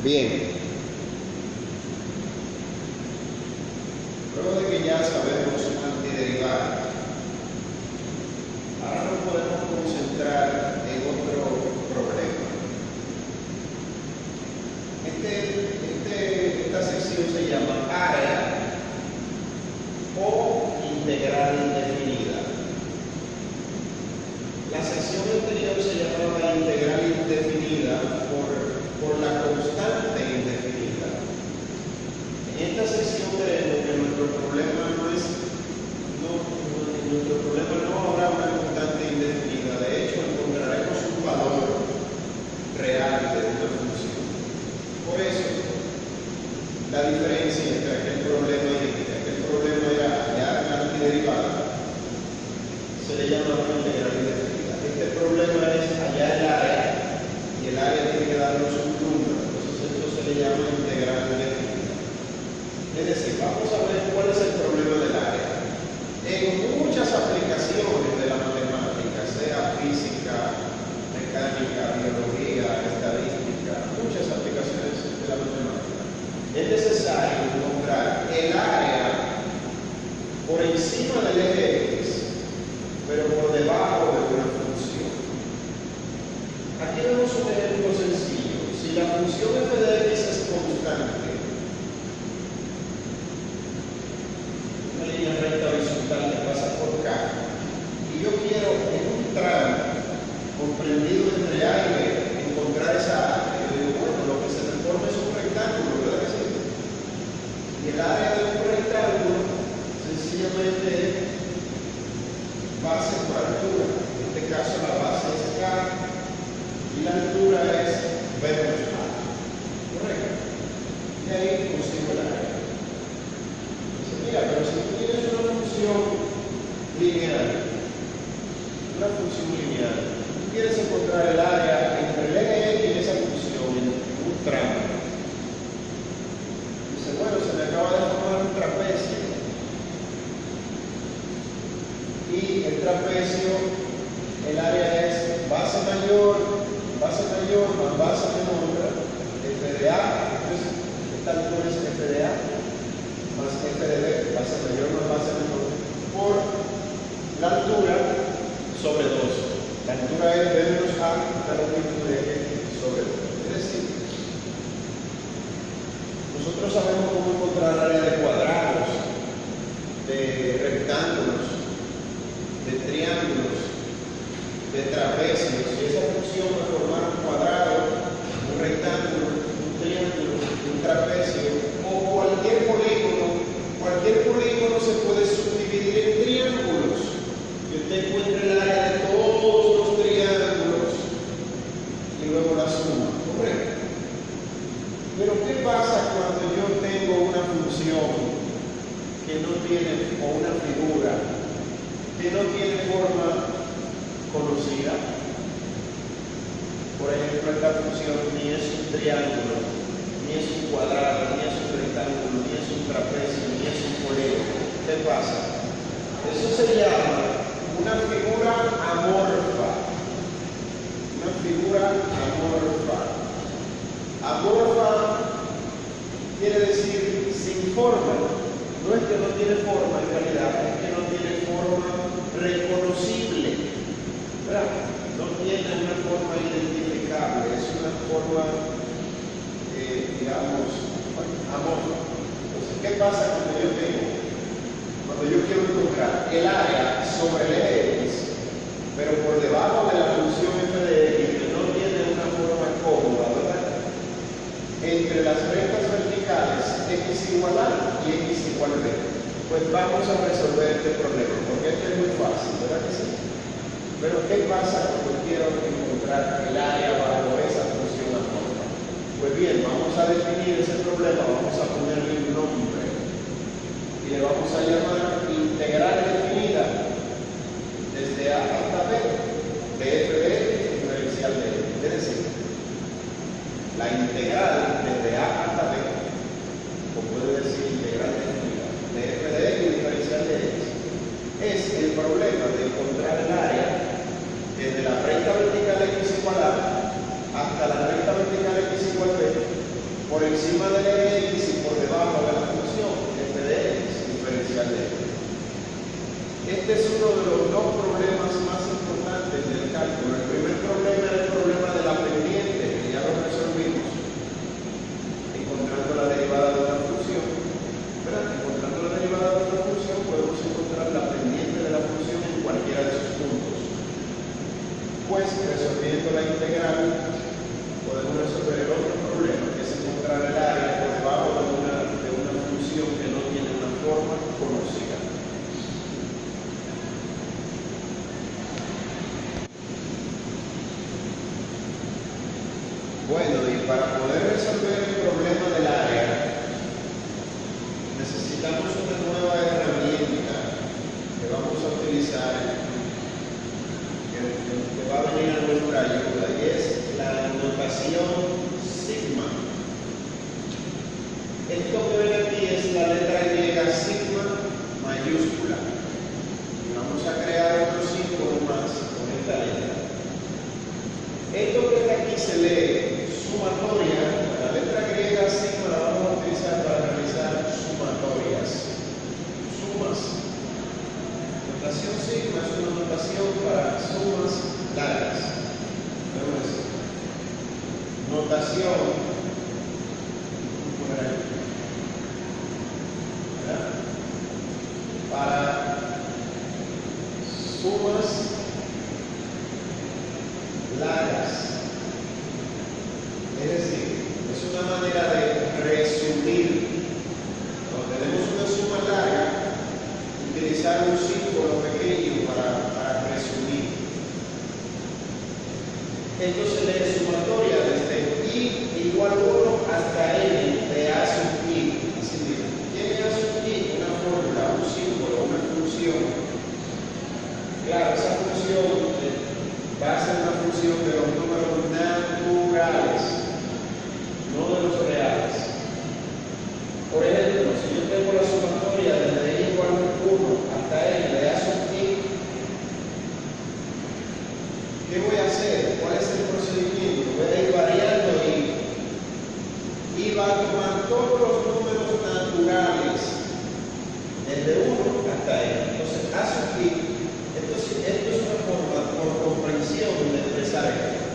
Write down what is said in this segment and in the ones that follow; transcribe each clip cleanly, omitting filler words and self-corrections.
Bien. Luego de que ya sabemos antiderivar, ahora nos podemos concentrar en otro problema. Esta sección se llama área o integral indefinida. La sección anterior se llamaba integral indefinida por la constante indefinida. En esta sección veremos que nuestro problema no habrá una constante indefinida. De hecho, encontraremos un valor real de una función. Por eso, la diferencia entre aquel problema era hallar una antiderivada, se le llama una integral indefinida. Este problema es hallar el área, y el área tiene que darnos un número, entonces esto se le llama integral indefinida. Es decir, vamos a ver cuál es el problema del área. En muchas aplicaciones de la matemática, sea física, mecánica, biología, estadística, muchas aplicaciones de la matemática, es necesario encontrar el área por encima del eje X, pero por debajo de una función. Aquí vemos un ejemplo sencillo. Si la función f de x es constante, una línea recta horizontal que pasa por K, y yo quiero en un tramo comprendido entre A y B encontrar esa área, yo digo, bueno, lo que se me forma es un rectángulo, ¿verdad que sí? Y el área de un rectángulo sencillamente es base por altura. En este caso la base es K y la altura es B menos A. ¿Correcto? Y ahí consigo el área. Dice, mira, pero si tú tienes una función lineal, tú quieres encontrar el área entre el eje X y esa función en un tramo. Dice, bueno, se me acaba de formar un trapecio. Y el trapecio, el área es base mayor más base menor, f de A, entonces esta altura es f de A más f de B, base mayor más base menor, por la altura sobre 2. La altura es B menos A, la longitud de X sobre 2. Es decir, nosotros sabemos cómo encontrar el área de cuadrados, de rectángulos, de triángulos, de trapecios. Si esa función me formara un cuadrado, un rectángulo, un triángulo, un trapecio o cualquier polígono se puede subdividir en triángulos y usted encuentra el área de todos los triángulos y luego la suma. ¿Correcto? Pero ¿qué pasa cuando yo tengo una función que no tiene, o una figura que no tiene forma conocida? Por ejemplo, esta función ni es un triángulo, ni es un cuadrado, ni es un rectángulo, ni es un trapecio, ni es un polígono. ¿Qué pasa? Eso se llama una figura amorfa. Una figura amorfa. Amorfa quiere decir sin forma. No es que no tiene forma en realidad, es que no tiene forma reconocible, ¿verdad? No tiene una forma identificable, es una forma, digamos, amorfa. Entonces, ¿qué pasa cuando yo quiero encontrar el área sobre el eje X, pero por debajo de la función f de X, que no tiene una forma cómoda, ¿verdad? Entre las rectas verticales X igual A y X igual B. Pues vamos a resolver este problema, porque este es muy fácil, ¿verdad que sí? Pero ¿qué pasa cuando quiero encontrar el área bajo esa función amorfa? Pues bien, vamos a definir ese problema, vamos a ponerle un nombre y le vamos a llamar integral definida desde A hasta B de f de X diferencial de X. Es decir, la integral desde A hasta B, o puede decir integral definida de f de X diferencial de X, es el problema de encontrar el área desde la recta vertical X igual A hasta la recta vertical X igual B encima del eje X y por debajo de la función f de X, diferencial de X. Este es uno de los dos problemas más importantes del cálculo. El primer problema era el problema de la pendiente, que ya lo resolvimos, encontrando la derivada de una función. ¿Verdad? Encontrando la derivada de una función podemos encontrar la pendiente de la función en cualquiera de sus puntos. Pues resolviendo la integral podemos resolver el otro problema, que es encontrar el área por debajo de una función que no tiene una forma conocida. Bueno, y para poder resolver el problema del área, necesitamos una nueva herramienta que vamos a utilizar, que va a venir a nuestra ayuda, y es la notación sigma. Esto que ven aquí es la letra griega sigma mayúscula. Y vamos a crear otro símbolo más con esta letra. Esto que aquí se lee sumatoria, la letra griega sigma la vamos a utilizar para realizar sumatorias, sumas. Notación sigma es una notación para sumas largas. Notación para sumas largas. Es decir, es una manera de resumir. Cuando tenemos una suma larga, utilizar un símbolo pequeño para resumir. Esto se lee sumatoria desde I igual 1 hasta N de A sub I. Así mismo. ¿Tiene A sub I? Una fórmula, un símbolo, una función. Claro, esa función va a ser una función de los números naturales, no de los reales. Por ejemplo, si yo tengo la sumatoria desde I igual 1 hasta N de A sub I, ¿qué voy a hacer? ¿Cuál es el procedimiento? Voy a ir variando y va a tomar todos los números naturales desde 1 hasta N. Entonces, A sub I, esto es una forma por comprensión de expresar esto.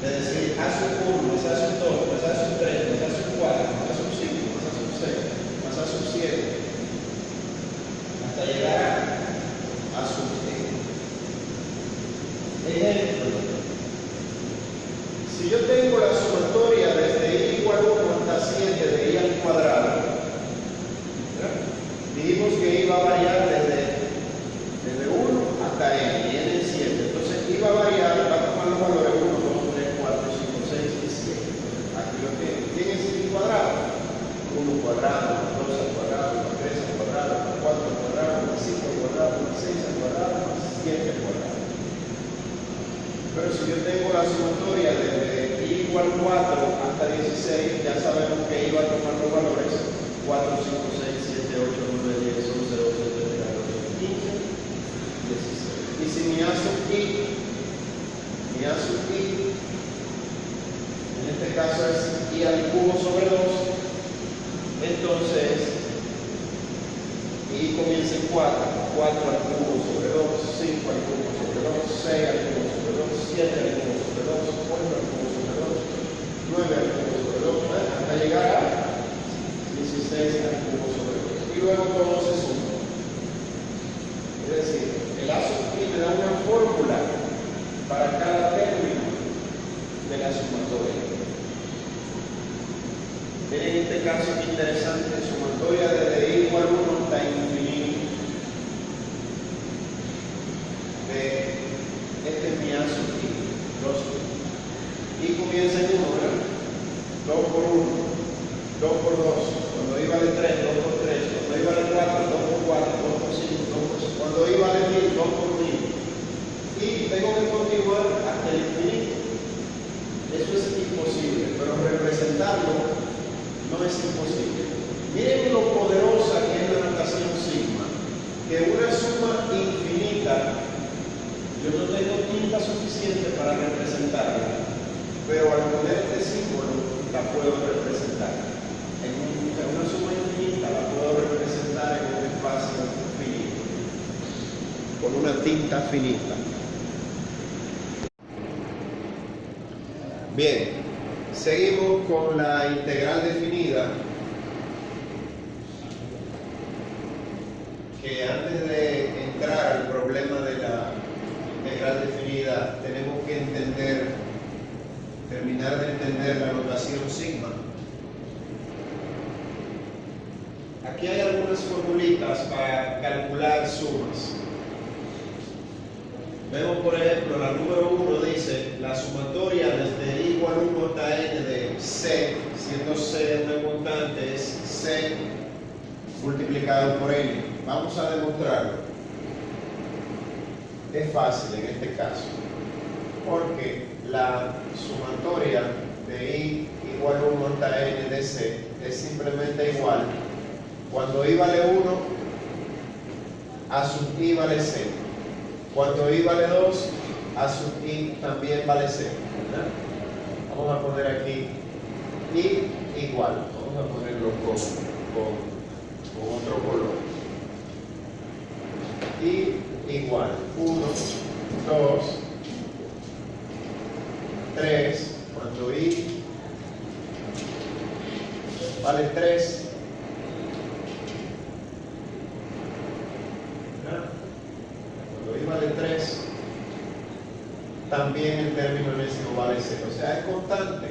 Es decir, A sub 1, más A sub 2, más A sub 3, más A sub 4, más A sub 5, más A sub 6, más A sub 7, hasta llegar a sub N. Ejemplo, si yo tengo la sumatoria desde I igual 1 hasta 7 de I al cuadrado, ¿verdad? Dijimos que iba a variar desde 1 hasta N, y N es 7. Entonces iba a variar, va a tomar los valores 1, 2, 3, 4, 5, 6 y 7. Aquí lo tiene. ¿Quién es I cuadrado? 1 cuadrado, 2 al cuadrado, 3 al cuadrado, 4 al cuadrado, 5 al cuadrado, 6 al cuadrado, 7 al cuadrado. Pero si yo tengo la sumatoria desde I igual 4 hasta 16, ya sabemos que iba a tomar los valores 4, 5, 6, 7, 8, 9, 10, 11, 12, 13, 14, 15, 16. Y si mi A sub I, en este caso es I al cubo sobre 2, entonces I comienza en 4, 4 al cubo sobre 2, 5 al cubo sobre 2, 6 al cubo sobre 2, 7 al cubo sobre 2, 8 al cubo sobre 2, 9 al cubo sobre 2, hasta llegar a 16 al cubo sobre 2. Y luego todo se suma. Es decir, el A sub I me da una fórmula para cada término de la sumatoria. Miren este caso que interesante, sumatoria desde I igual 1 hasta infinito. Este es mi A sub I, 2. Y comienza en 1, ¿verdad? 2 por 1, 2 por 2, cuando I vale 3, 2 por 3, cuando I vale 4, 2 por 4, 2 por 5, 2 por 5, cuando I vale 1000, 2 por 1000. Y tengo que continuar hasta el infinito. Eso es imposible, pero representarlo no es imposible. Miren lo poderosa que es la notación sigma, que una suma infinita, yo no tengo tinta suficiente para representarla, pero al poner este símbolo la puedo representar. tinta finita. Bien, seguimos con la integral definida, que antes de entrar al problema de la integral definida tenemos que terminar de entender la notación sigma. Aquí hay algunas formulitas para calcular sumas. Vemos, por ejemplo, la número 1 dice la sumatoria desde i igual 1 hasta n de c, siendo c una constante, es c multiplicado por n. Vamos a demostrarlo. Es fácil en este caso, porque la sumatoria de i igual 1 hasta n de c es simplemente igual cuando i vale 1 a sub i vale c. Cuando i vale 2, a sub i también vale c. ¿Verdad? Vamos a poner aquí i igual. Vamos a ponerlo con otro color. I igual 1, 2, 3. Cuando i vale 3. Vale 3, también el término enésimo vale 0, o sea, es constante.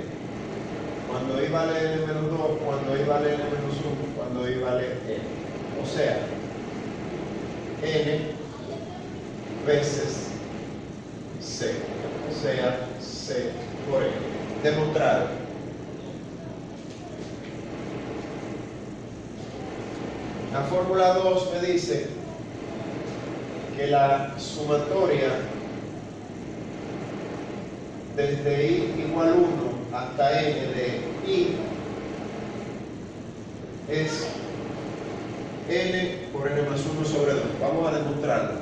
Cuando i vale n menos 2, cuando i vale n menos 1, cuando i vale n. O sea, n veces c, o sea, c por n. Demostrado. La fórmula 2 me dice que la sumatoria desde i igual 1 hasta n de i es n por n más 1 sobre 2. Vamos a demostrarlo.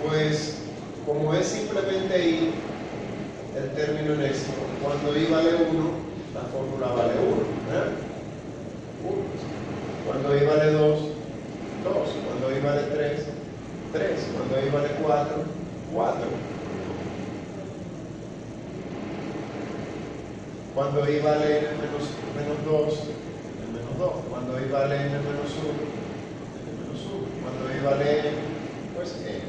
Pues como es simplemente i, el término enésimo, cuando i vale 1, la fórmula vale 1, ¿verdad? 1. Cuando i vale 2, 2, cuando i vale 3, 3, cuando i vale 4, 4. Cuando i vale n menos 2, n menos 2. Cuando i vale n menos 1, n menos 1. Cuando i vale n, pues n.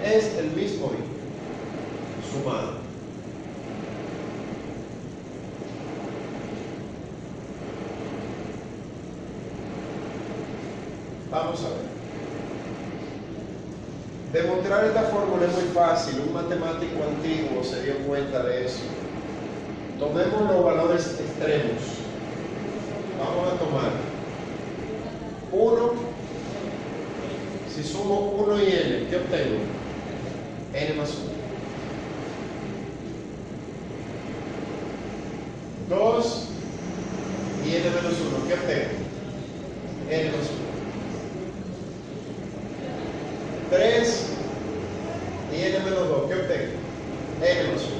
Es el mismo i sumado. Vamos a ver. Demostrar esta fórmula es muy fácil. Un matemático antiguo se dio cuenta de eso. Tomemos los valores extremos. Vamos a tomar 1. Si sumo 1 y n, ¿qué obtengo? N más 1. 2 y n menos 1, ¿qué obtengo? N más 1. 3 y n menos 2, ¿qué obtengo? N más 1.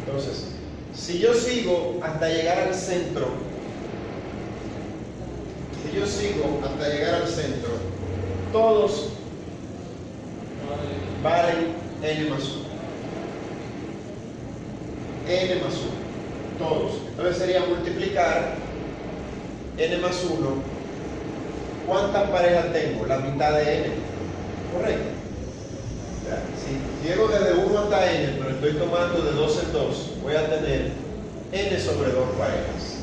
Entonces, si yo sigo hasta llegar al centro, todos valen n más 1. N más 1. Todos. Entonces sería multiplicar n más 1. ¿Cuántas parejas tengo? La mitad de n. Correcto. O sea, si llego desde 1 hasta n, pero estoy tomando de 2 en 2, voy a tener n sobre 2 parejas.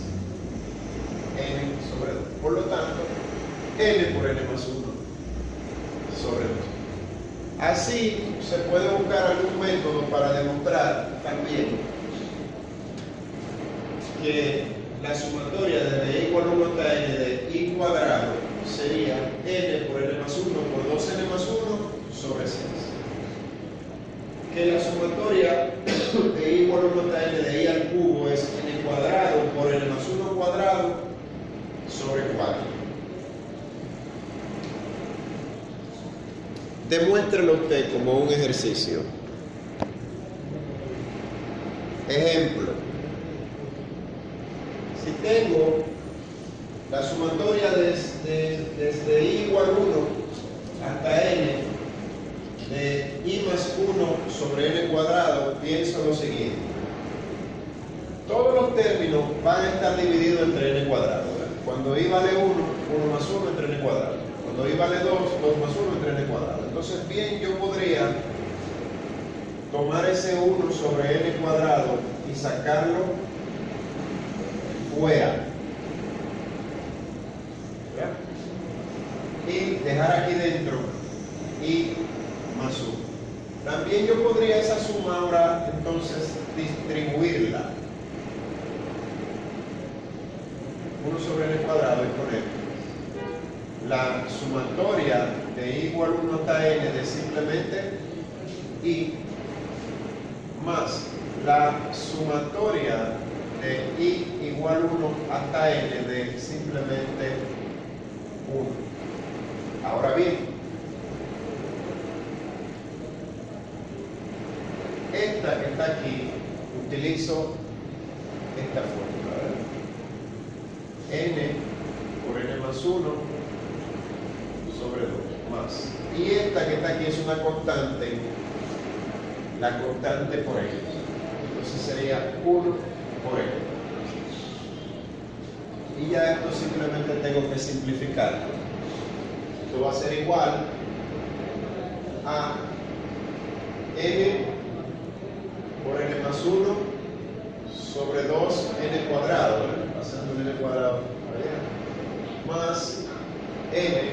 N sobre 2. Por lo tanto, n por n más 1 sobre 2. Así se puede buscar algún método para demostrar también que la sumatoria desde i igual 1 hasta n de i cuadrado sería n por n más 1 por 2n más 1 sobre 6. Que la sumatoria de i igual 1 hasta n de i al cubo es n cuadrado por n más 1 cuadrado sobre 4. Demuéstrelo usted como un ejercicio. Ejemplo. Si tengo la sumatoria desde i igual 1 hasta n de i más 1 sobre n cuadrado, pienso lo siguiente. Todos los términos van a estar divididos entre n cuadrado. Cuando i vale 1, 1 más 1 entre n cuadrado. Cuando i vale 2, 2 más 1 entre n cuadrado. Entonces, bien, yo podría tomar ese 1 sobre n cuadrado y sacarlo fuera. ¿Verdad? Y dejar aquí dentro i más 1. También yo podría esa suma ahora entonces distribuirla. 1 sobre n cuadrado y poner la sumatoria de i igual 1 hasta n de simplemente i más la sumatoria de i igual 1 hasta n de simplemente 1. Ahora bien, esta que está aquí, utilizo esta fórmula, ¿verdad? N por n más 1 sobre 2 más. Y esta que está aquí es una constante, la constante por n. Entonces sería 1 por n. Y ya esto simplemente tengo que simplificarlo. Esto va a ser igual a n por n más 1 sobre 2n cuadrado, pasando n cuadrado allá, más n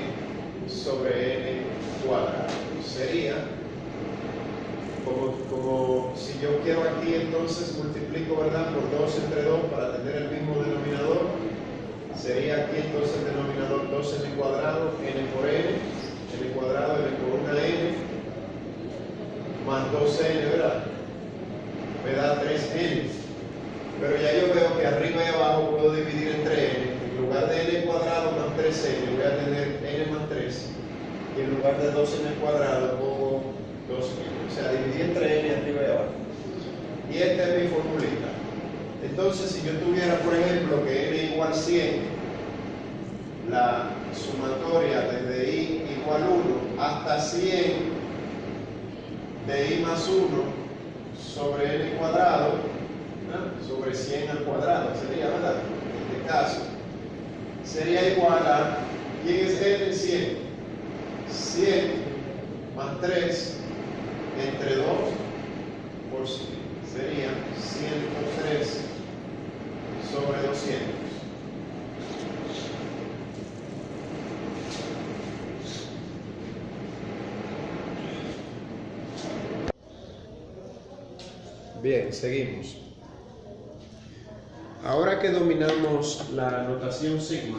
sobre n cuadrado. Sería como si yo quiero aquí, entonces multiplico, ¿verdad?, por 2 entre 2 para tener el mismo denominador. Sería aquí entonces el denominador 2n cuadrado, n por n cuadrado, n por una n, más 2n, ¿verdad? Me da 3n. Pero ya yo veo que arriba y abajo puedo dividir entre n. En lugar de n cuadrado más 3n, voy a tener n más 3. Y en lugar de 2n cuadrado, pongo 2n. O sea, dividí entre n arriba y abajo. Y esta es mi formulita. Entonces, si yo tuviera, por ejemplo, que n igual 100, la sumatoria desde i igual 1 hasta 100 de i más 1 sobre n cuadrado, ¿verdad?, sobre 100 al cuadrado sería, ¿verdad?, en este caso sería igual a, ¿quién es n? 100. 100 más 3 entre 2 por 100 sería 103 sobre 200. Bien, seguimos. Ahora que dominamos la notación sigma,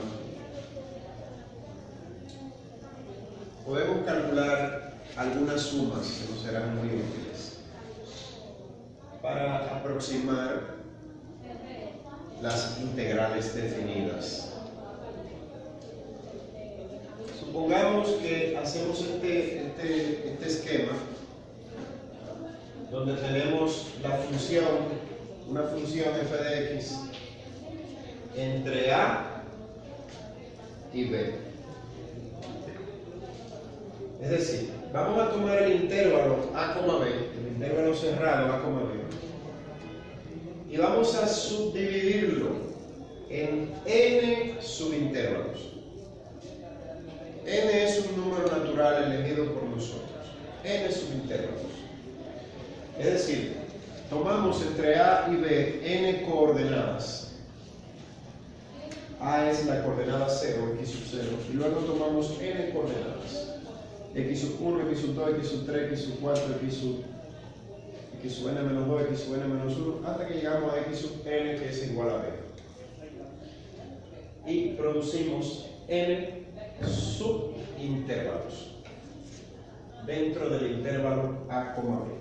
podemos calcular algunas sumas que nos serán muy útiles para aproximar las integrales definidas. Supongamos que hacemos este esquema donde tenemos la función, una función f de x entre a y b. Es decir, vamos a tomar el intervalo a, b, el intervalo cerrado a, b, y vamos a subdividirlo en n subintervalos. N es un número natural elegido por nosotros. N subintervalos. Es decir, tomamos entre a y b n coordenadas. A es la coordenada 0, x sub 0, y luego tomamos n coordenadas. X sub 1, x sub 2, x sub 3, x sub 4, x sub n menos 2, x sub n menos 1, hasta que llegamos a x sub n, que es igual a b. Y producimos n subintervalos dentro del intervalo a, b.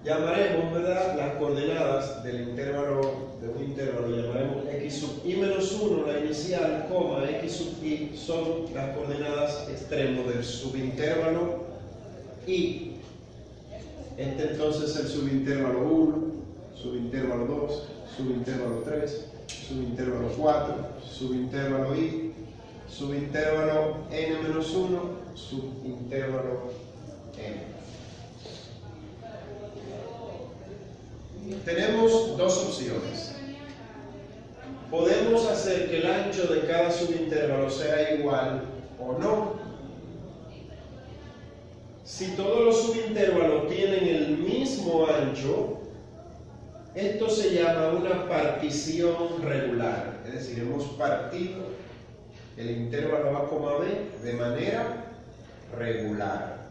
Llamaremos, ¿verdad?, las coordenadas del intervalo, de un intervalo, llamaremos x sub i menos 1, la inicial, coma, x sub i, son las coordenadas extremos del subintervalo i. Este entonces es el subintervalo 1, subintervalo 2, subintervalo 3, subintervalo 4, subintervalo i, subintervalo n-1, subintervalo n. Tenemos dos opciones. Podemos hacer que el ancho de cada subintervalo sea igual o no. Si todos los subintervalos tienen el mismo ancho, esto se llama una partición regular. Es decir, hemos partido el intervalo A, B de manera regular.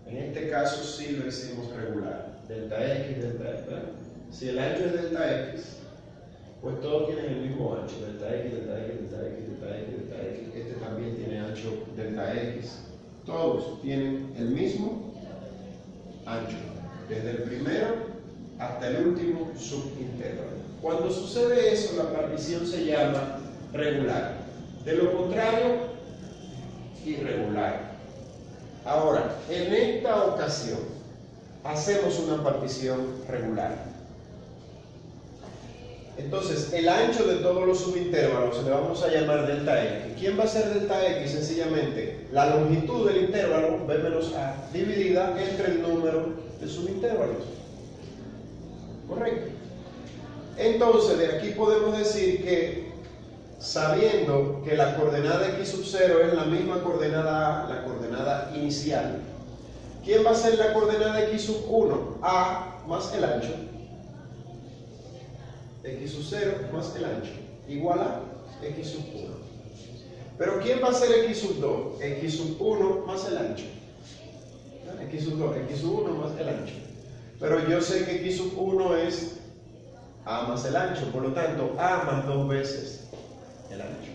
En este caso sí lo hicimos regular. Delta X, delta X, ¿verdad? Si el ancho es delta X, pues todos tienen el mismo ancho. Delta X, delta X, delta X, delta X, delta X. Este también tiene ancho delta X. Todos tienen el mismo ancho. Desde el primero hasta el último subintervalo. Cuando sucede eso, la partición se llama regular. De lo contrario, irregular. Ahora, en esta ocasión, hacemos una partición regular. Entonces, el ancho de todos los subintervalos le vamos a llamar delta X. ¿Quién va a ser delta X? Sencillamente, la longitud del intervalo, B menos A, dividida entre el número de subintervalos. ¿Correcto? Entonces, de aquí podemos decir que, sabiendo que la coordenada x sub 0 es la misma coordenada A, la coordenada inicial, ¿quién va a ser la coordenada x sub 1? A más el ancho. X sub 0 más el ancho, igual a x sub 1. Pero ¿quién va a ser x sub 2? X sub 1 más el ancho. X sub 2, x sub 1 más el ancho. Pero yo sé que x sub 1 es A más el ancho, por lo tanto, A más 2 veces el ancho.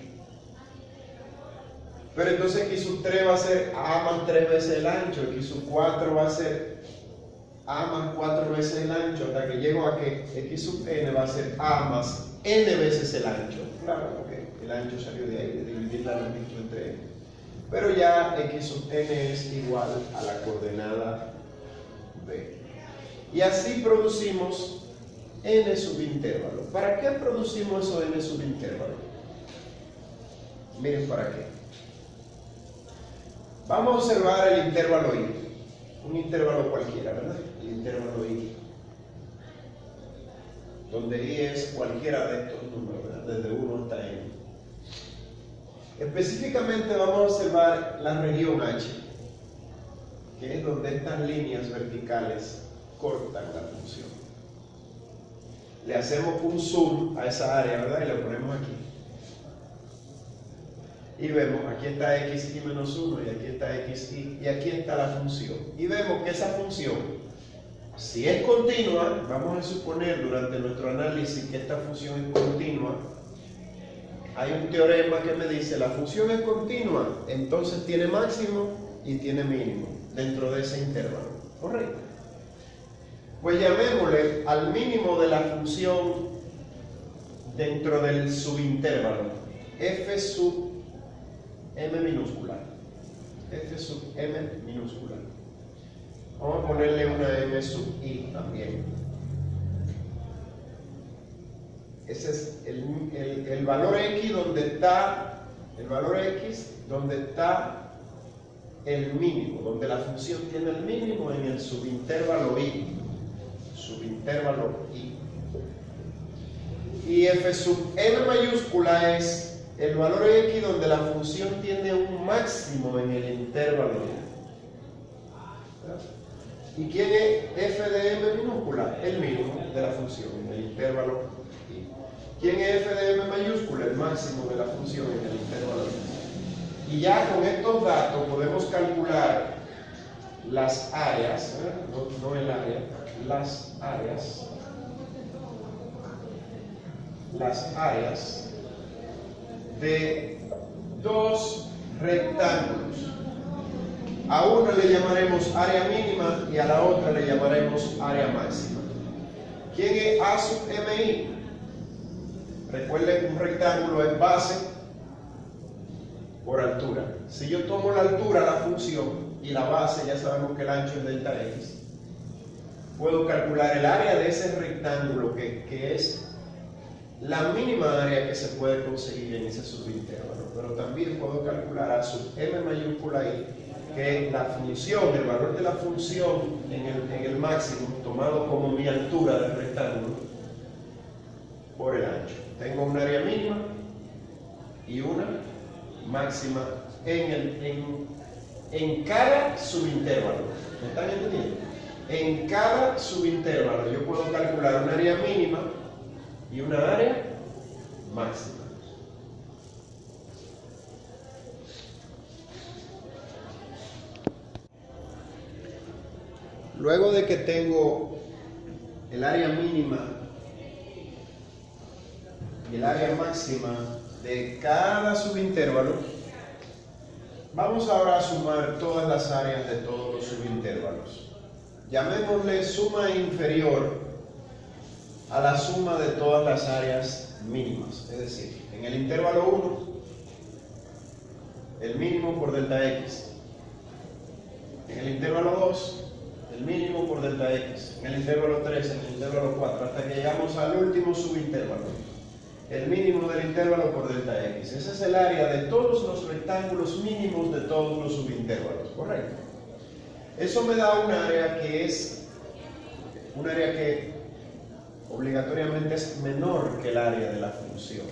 Pero entonces x sub 3 va a ser A más 3 veces el ancho, x sub 4 va a ser A más 4 veces el ancho, hasta que llego a que x sub n va a ser A más n veces el ancho. Claro, porque el ancho salió de ahí, de dividir la longitud entre n. Pero ya x sub n es igual a la coordenada b. Y así producimos n subintervalo. ¿Para qué producimos esos n subintervalos? Miren para qué. Vamos a observar el intervalo i. Un intervalo cualquiera, ¿verdad? El intervalo i. Donde i es cualquiera de estos números, ¿verdad? Desde 1 hasta n. Específicamente vamos a observar la región h, que es donde estas líneas verticales cortan la función. Le hacemos un zoom a esa área, ¿verdad? Y lo ponemos aquí. Y vemos, aquí está xy menos 1 y aquí está xy y aquí está la función. Y vemos que esa función, si es continua, vamos a suponer durante nuestro análisis que esta función es continua. Hay un teorema que me dice la función es continua, entonces tiene máximo y tiene mínimo dentro de ese intervalo. ¿Correcto? Pues llamémosle al mínimo de la función dentro del subintervalo f sub m minúscula. F sub m minúscula. Vamos a ponerle una m sub i también. Ese es el valor x donde está el mínimo, donde la función tiene el mínimo en el subintervalo i. Subintervalo i. Y f sub m mayúscula es el valor x donde la función tiene un máximo en el intervalo i. ¿Y quién es f de m minúscula? El mínimo de la función en el intervalo i. ¿Quién es f de m mayúscula? El máximo de la función en el intervalo i. Y ya con estos datos podemos calcular las áreas, no el área, las áreas de dos rectángulos. A uno le llamaremos área mínima y a la otra le llamaremos área máxima. ¿Quién es A sub mi? Recuerden que un rectángulo es base por altura. Si yo tomo la altura, la función, y la base, ya sabemos que el ancho es delta x, puedo calcular el área de ese rectángulo que es la mínima área que se puede conseguir en ese subintervalo, pero también puedo calcular a sub m mayúscula i, que la función, el valor de la función en el máximo, tomado como mi altura del rectángulo, por el ancho. Tengo un área mínima y una máxima en cada subintervalo. ¿Me están entendiendo? En cada subintervalo yo puedo calcular un área mínima y una área máxima. Luego de que tengo el área mínima y el área máxima de cada subintervalo, vamos ahora a sumar todas las áreas de todos los subintervalos. Llamémosle suma inferior a la suma de todas las áreas mínimas. Es decir, en el intervalo 1, el mínimo por delta x. En el intervalo 2, el mínimo por delta x. En el intervalo 3, en el intervalo 4, hasta que llegamos al último subintervalo, el mínimo del intervalo por delta x. Ese es el área de todos los rectángulos mínimos de todos los subintervalos, ¿correcto? Eso me da un área que es un área que obligatoriamente es menor que el área de la función.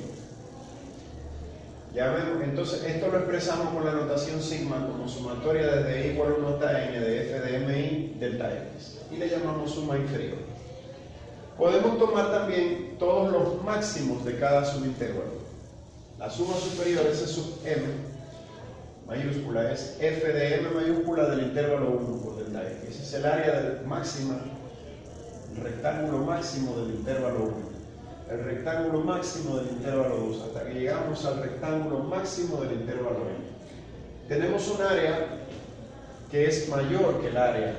Ya vemos, entonces esto lo expresamos con la notación sigma como sumatoria desde i igual a 1 hasta n de f de mi delta x y le llamamos suma inferior. Podemos tomar también todos los máximos de cada subintervalo. La suma superior, ese sub m mayúscula, es f de m mayúscula del intervalo 1 por delta x. Ese es el área del máxima, el rectángulo máximo del intervalo 1. El rectángulo máximo del intervalo 2, hasta que llegamos al rectángulo máximo del intervalo n. Tenemos un área que es mayor que el área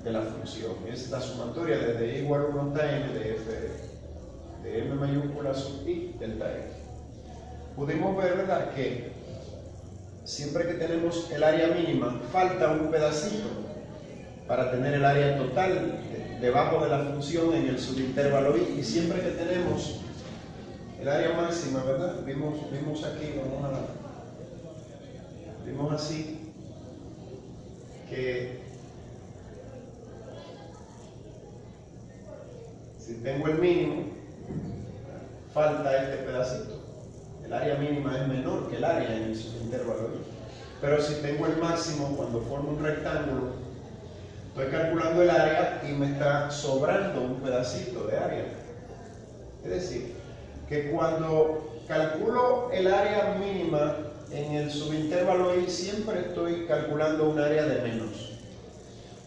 de la función. Es la sumatoria desde i igual a 1 hasta n de f de m mayúscula sub i delta x. Pudimos ver, ¿verdad?, que siempre que tenemos el área mínima, falta un pedacito para tener el área total debajo de la función en el subintervalo i, y siempre que tenemos el área máxima, ¿verdad? Vimos aquí, vimos así que si tengo el mínimo, falta este pedacito. El área mínima es menor que el área en el subintervalo i. Pero si tengo el máximo, cuando formo un rectángulo, estoy calculando el área y me está sobrando un pedacito de área. Es decir, que cuando calculo el área mínima en el subintervalo i, siempre estoy calculando un área de menos.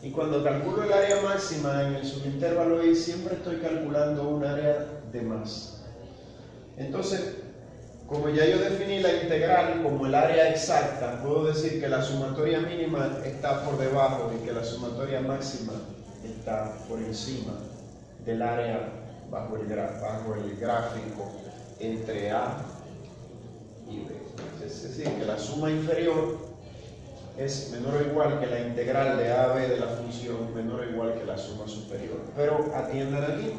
Y cuando calculo el área máxima en el subintervalo i, siempre estoy calculando un área de más. Entonces, como ya yo definí la integral como el área exacta, puedo decir que la sumatoria mínima está por debajo y que la sumatoria máxima está por encima del área bajo el gráfico entre A y B. Es decir, que la suma inferior es menor o igual que la integral de A a B de la función, menor o igual que la suma superior. Pero atiendan aquí.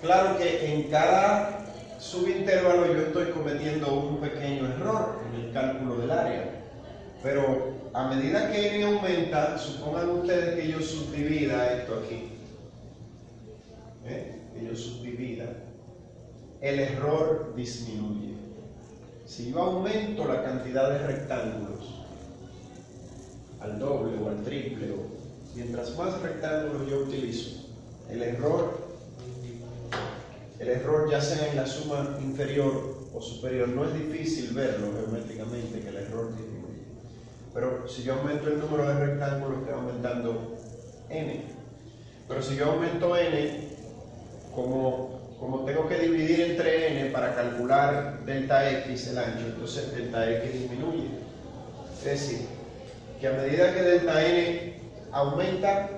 Claro que en cada subintervalo yo estoy cometiendo un pequeño error en el cálculo del área, pero a medida que n aumenta, supongan ustedes que yo subdivida esto aquí, que yo subdivida, el error disminuye. Si yo aumento la cantidad de rectángulos al doble o al triple, mientras más rectángulos yo utilizo, el error ya sea en la suma inferior o superior, no es difícil verlo geométricamente que el error disminuye. Pero si yo aumento el número de rectángulos, estoy aumentando n. Pero si yo aumento n, como tengo que dividir entre n para calcular delta x, el ancho, entonces delta x disminuye. Es decir, que a medida que delta n aumenta,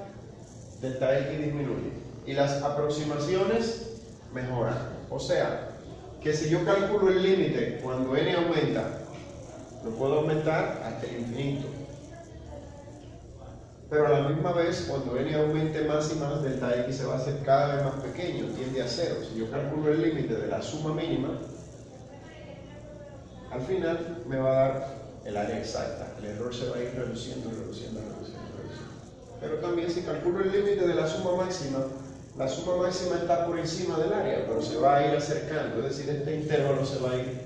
delta x disminuye. Y las aproximaciones mejoran. O sea, que si yo calculo el límite cuando n aumenta, lo puedo aumentar hasta el infinito. pero a la misma vez, cuando n aumente más y más, delta x se va a hacer cada vez más pequeño, tiende a cero. Si yo calculo el límite de la suma mínima, al final me va a dar el área exacta. El error se va a ir reduciendo, reduciendo, reduciendo, reduciendo. Pero también si calculo el límite de la suma máxima está por encima del área, pero se va a ir acercando. Es decir, este intervalo se va a ir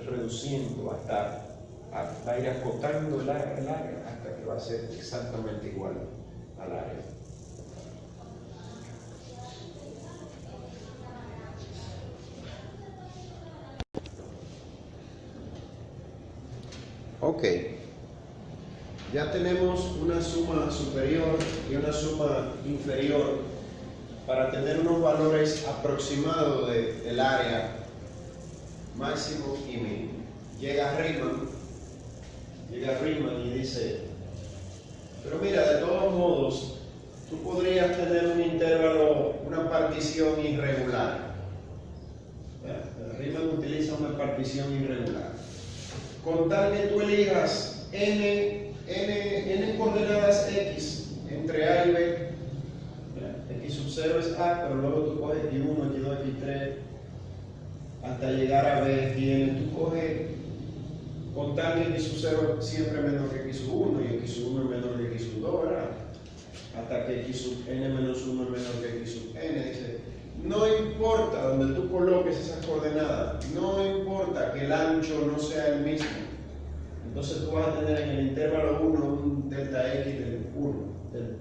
reduciendo va a ir acotando el área hasta que va a ser exactamente igual al área. Ok, ya tenemos una suma superior y una suma inferior para tener unos valores aproximados del área máximo y mínimo. Llega Riemann y dice, pero mira, de todos modos, tú podrías tener un intervalo, una partición irregular. Riemann utiliza una partición irregular. Con tal que tú elijas n coordenadas x entre a y b, x sub 0 es a, pero luego tú coges x1, x2, x3, hasta llegar a b, tú coges con tal que x sub 0 siempre es menor que x sub 1 y x sub 1 es menor que x sub 2, ¿verdad? Hasta que x sub n menos 1 es menor que x sub n. Dice, no importa donde tú coloques esas coordenadas, no importa que el ancho no sea el mismo. Entonces tú vas a tener en el intervalo 1 un delta x del 1,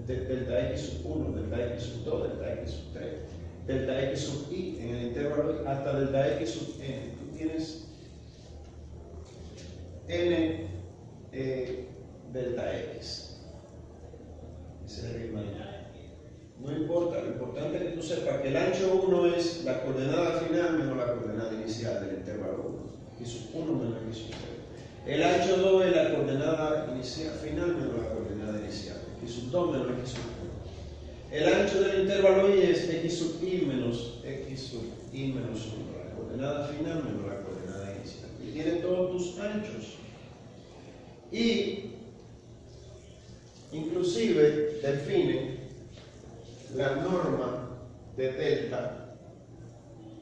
delta x sub 1, delta x sub 2, delta x sub 3, delta x sub i, en el intervalo hasta delta x sub n. Tú tienes n delta x. Ese es el mañana. No importa, lo importante es que tú sepas que el ancho 1 es la coordenada final menos la coordenada inicial del intervalo 1. X sub 1 menos x sub 0. El ancho 2 es la coordenada inicial final menos la coordenada inicial. X sub 2 menos x sub 1. El ancho del intervalo y es x sub i menos x sub i menos 1. La coordenada final menos la coordenada inicial. Y tiene todos tus anchos. Y inclusive define la norma de delta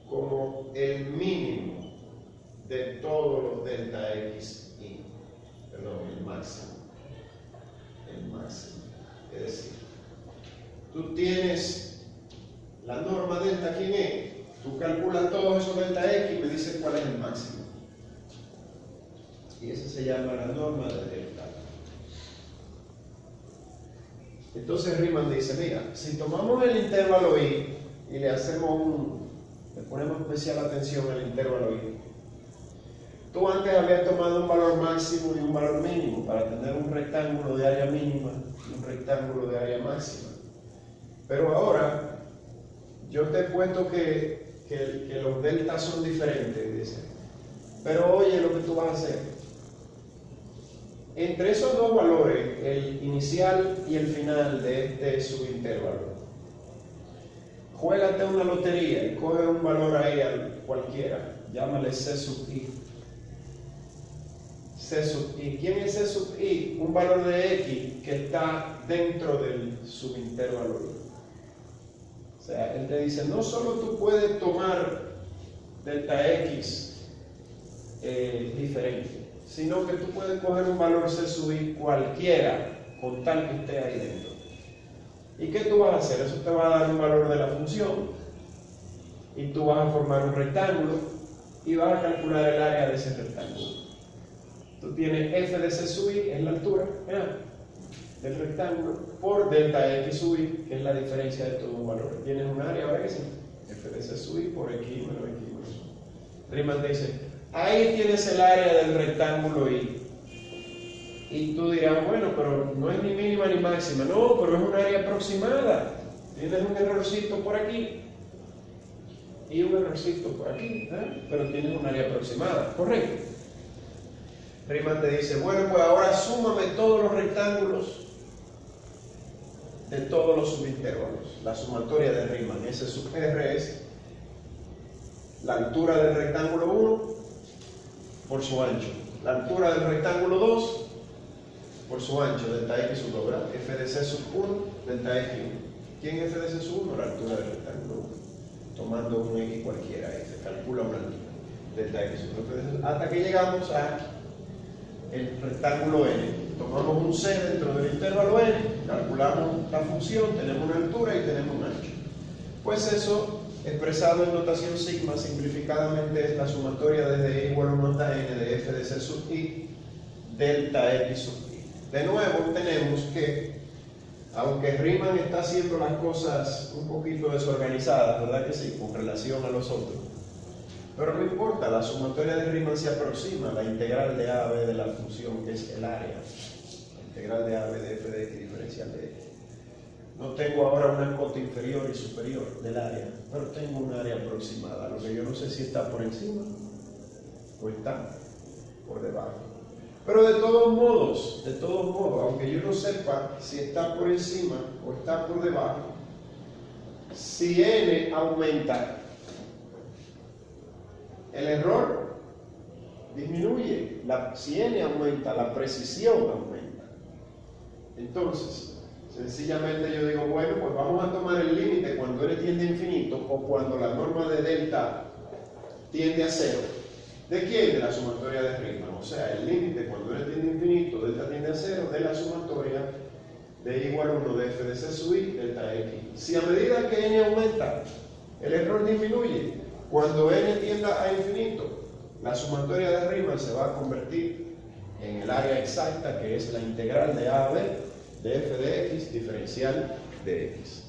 como el mínimo de todos los delta x y, perdón, el máximo. Es decir, tú tienes la norma delta, ¿quién es? Tú calculas todos esos delta x y me dices cuál es el máximo. Y esa se llama la norma de delta. Entonces Riemann dice, mira, si tomamos el intervalo i y le ponemos especial atención al intervalo i, tú antes habías tomado un valor máximo y un valor mínimo para tener un rectángulo de área mínima y un rectángulo de área máxima. Pero ahora yo te he puesto que los deltas son diferentes, dice. Pero oye lo que tú vas a hacer. Entre esos dos valores, el inicial y el final de este subintervalo, juégate una lotería y coge un valor ahí cualquiera, llámale C sub i. C sub i. ¿Quién es C sub i? Un valor de x que está dentro del subintervalo i. O sea, él te dice, no solo tú puedes tomar delta x diferente, sino que tú puedes coger un valor C sub i cualquiera con tal que esté ahí dentro. ¿Y qué tú vas a hacer? Eso te va a dar un valor de la función y tú vas a formar un rectángulo y vas a calcular el área de ese rectángulo. Tú tienes f de C sub i, es la altura del rectángulo, por delta x sub i, que es la diferencia de todo un valor. Tienes un área, ahora que sí, f de C sub i por x menos x menos 1. Riemann dice, ahí tienes el área del rectángulo i. Y tú dirás, bueno, pero no es ni mínima ni máxima. No, pero es un área aproximada. Tienes un errorcito por aquí y un errorcito por aquí, pero tienes un área aproximada, correcto. Riemann te dice, bueno, pues ahora súmame todos los rectángulos de todos los subintervalos. La sumatoria de Riemann, S sub R es la altura del rectángulo 1 por su ancho, la altura del rectángulo 2 por su ancho, delta x sub 2, ¿verdad? F de c sub 1, delta x 1. ¿Quién es F de c sub 1? La altura del rectángulo 1. Tomando un x cualquiera, ahí se calcula una altura, delta x sub 1. Hasta que llegamos a el rectángulo n. Tomamos un c dentro del intervalo n, calculamos la función, tenemos una altura y tenemos un ancho. Pues eso, expresado en notación sigma, simplificadamente es la sumatoria desde y igual a 1 hasta n de f de c sub i, delta x sub i. De nuevo tenemos que, aunque Riemann está haciendo las cosas un poquito desorganizadas, ¿verdad que sí?, con relación a los otros, pero no importa, la sumatoria de Riemann se aproxima a la integral de a a b de la función, que es el área, la integral de a a b de f de x diferencial de x. No tengo ahora una cota inferior y superior del área, pero tengo un área aproximada, lo que yo no sé si está por encima o está por debajo. Pero de todos modos, aunque yo no sepa si está por encima o está por debajo, si n aumenta, el error disminuye. Si n aumenta, la precisión aumenta. Entonces, sencillamente yo digo, bueno, pues vamos a tomar el límite cuando n tiende a infinito o cuando la norma de delta tiende a cero. ¿De quién? De la sumatoria de Riemann. O sea, el límite cuando n tiende a infinito, delta tiende a cero, de la sumatoria de igual a 1 de f de c sub i, delta x. Si a medida que n aumenta, el error disminuye, cuando n tienda a infinito, la sumatoria de Riemann se va a convertir en el área exacta, que es la integral de a a b de f de x diferencial de x.